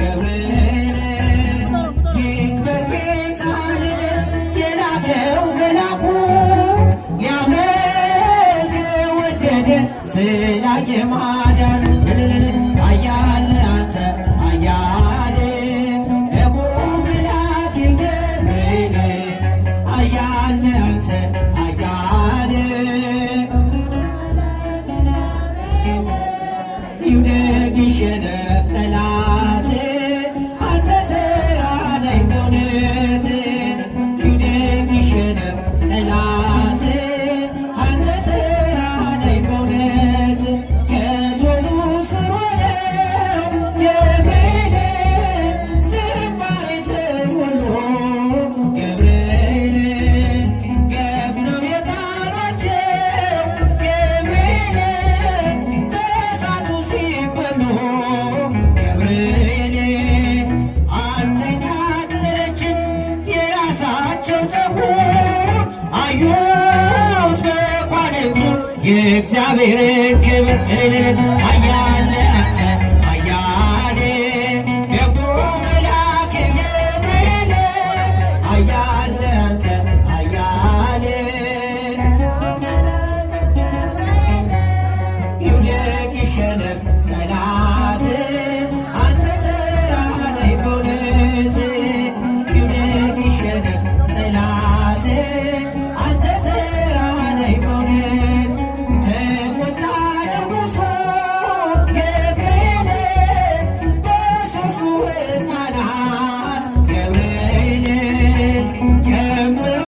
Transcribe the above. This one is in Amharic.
ገብርኤል ይክበር ጌታን የላከው መልአኩ ሊያመልክ ወደደ ስላየ ማዳን ኃያል አንተ ኃያል ደጉ መልአክ ገብርኤል ኃያል አንተ ኃያል ይውደቅ ይሸነፍ ጠላት አንተ ተራዳኝ በእውነት ይውደቅ ይሸነፍ ጠላት አንተ ተራዳኝ በእውነት ከቶሉ ስር ሆነው ገብርኤል ዝማሬ ተሞሉ ገብርኤል ገፍተው የጣሏቸው ገብርኤል በእሳቱ ሲበሉ ገብርኤል አልተቃጠለችም የራሳቸው ፀጉር አዩት መኳንንቱ የእግዚአብሔርን ክብር